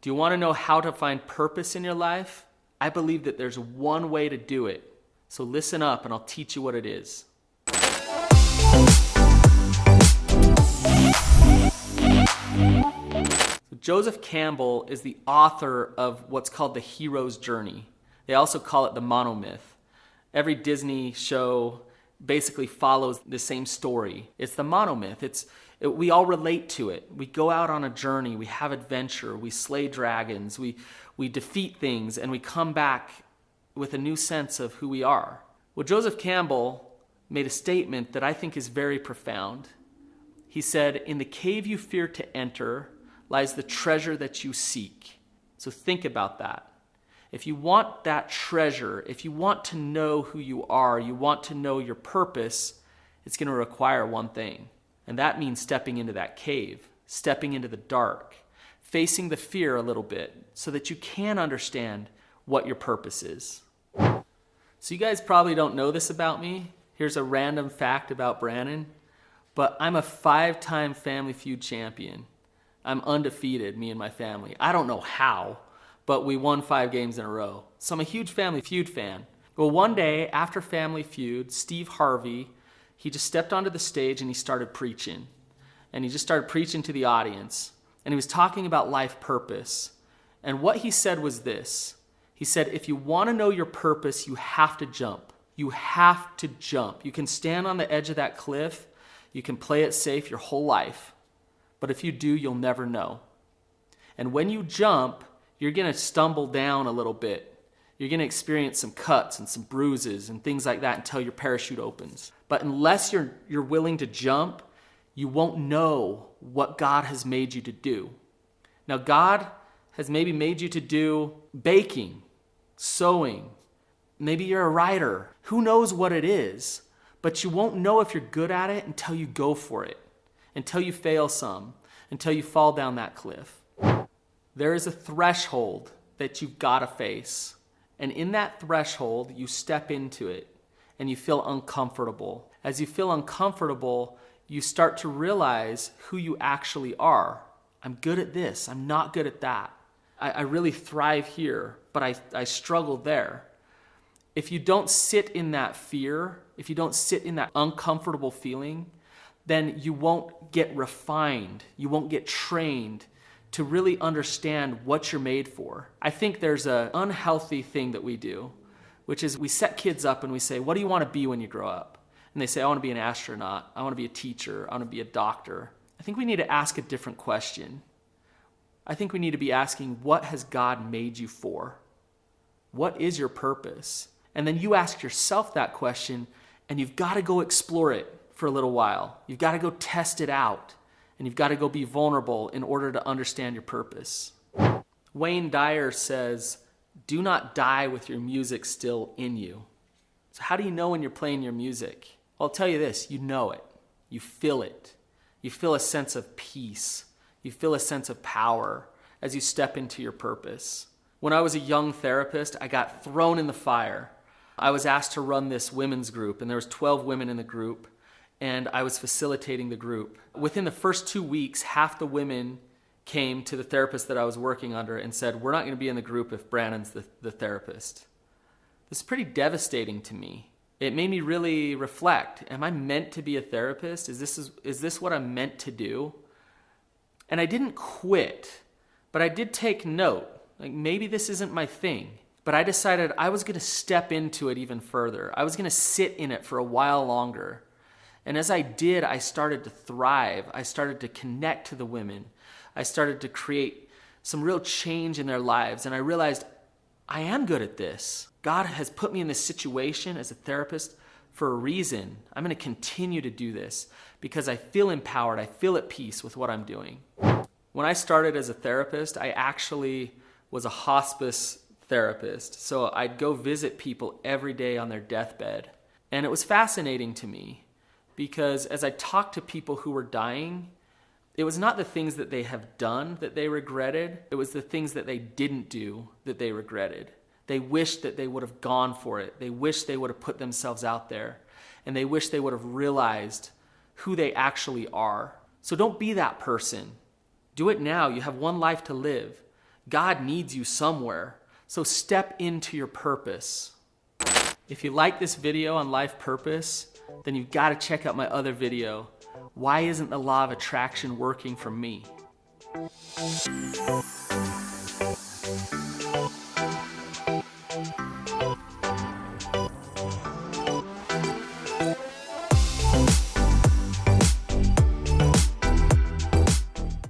Do you want to know how to find purpose in your life? I believe that there's one way to do it. So listen up and I'll teach you what it is. So Joseph Campbell is the author of what's called the hero's journey. They also call it the monomyth. Every Disney show basically follows the same story. It's the monomyth. We all relate to it. We go out on a journey, we have adventure, we slay dragons, we defeat things, and we come back with a new sense of who we are. Well, Joseph Campbell made a statement that I think is very profound. He said, "In the cave you fear to enter lies the treasure that you seek." So think about that. If you want that treasure, if you want to know who you are, you want to know your purpose, it's going to require one thing. And that means stepping into that cave, stepping into the dark, facing the fear a little bit so that you can understand what your purpose is. So you guys probably don't know this about me. Here's a random fact about Brannon, but I'm a 5-time Family Feud champion. I'm undefeated, me and my family. I don't know how, but we won 5 games in a row. So I'm a huge Family Feud fan. Well, one day after Family Feud, Steve Harvey, he just stepped onto the stage and he started preaching. And he just started preaching to the audience. And he was talking about life purpose. And what he said was this. He said, if you want to know your purpose, you have to jump. You have to jump. You can stand on the edge of that cliff. You can play it safe your whole life. But if you do, you'll never know. And when you jump, you're going to stumble down a little bit. You're going to experience some cuts and some bruises and things like that until your parachute opens. But unless you're willing to jump, you won't know what God has made you to do. Now, God has maybe made you to do baking, sewing. Maybe you're a writer. Who knows what it is? But you won't know if you're good at it until you go for it, until you fail some, until you fall down that cliff. There is a threshold that you've got to face. And in that threshold, you step into it and you feel uncomfortable. As you feel uncomfortable, you start to realize who you actually are. I'm good at this. I'm not good at that. I really thrive here, but I struggle there. If you don't sit in that fear, if you don't sit in that uncomfortable feeling, then you won't get refined. You won't get trained to really understand what you're made for. I think there's an unhealthy thing that we do, which is we set kids up and we say, what do you want to be when you grow up? And they say, I want to be an astronaut. I want to be a teacher. I want to be a doctor. I think we need to ask a different question. I think we need to be asking, what has God made you for? What is your purpose? And then you ask yourself that question, and you've got to go explore it for a little while. You've got to go test it out. And you've got to go be vulnerable in order to understand your purpose. Wayne Dyer says, do not die with your music still in you. So how do you know when you're playing your music? Well, I'll tell you this, you know it. You feel it. You feel a sense of peace. You feel a sense of power as you step into your purpose. When I was a young therapist, I got thrown in the fire. I was asked to run this women's group, and there was 12 women in the group. And I was facilitating the group. Within the first 2 weeks, half the women came to the therapist that I was working under and said, we're not going to be in the group if Brannon's the therapist. This is pretty devastating to me. It made me really reflect. Am I meant to be a therapist? Is this what I'm meant to do? And I didn't quit, but I did take note. Like, maybe this isn't my thing. But I decided I was going to step into it even further. I was going to sit in it for a while longer. And as I did, I started to thrive. I started to connect to the women. I started to create some real change in their lives. And I realized I am good at this. God has put me in this situation as a therapist for a reason. I'm going to continue to do this because I feel empowered. I feel at peace with what I'm doing. When I started as a therapist, I actually was a hospice therapist. So I'd go visit people every day on their deathbed. And it was fascinating to me. Because as I talked to people who were dying, it was not the things that they have done that they regretted. It was the things that they didn't do that they regretted. They wished that they would have gone for it. They wished they would have put themselves out there. And they wish they would have realized who they actually are. So don't be that person. Do it now. You have one life to live. God needs you somewhere. So step into your purpose. If you like this video on life purpose, then you've got to check out my other video. Why isn't the law of attraction working for me?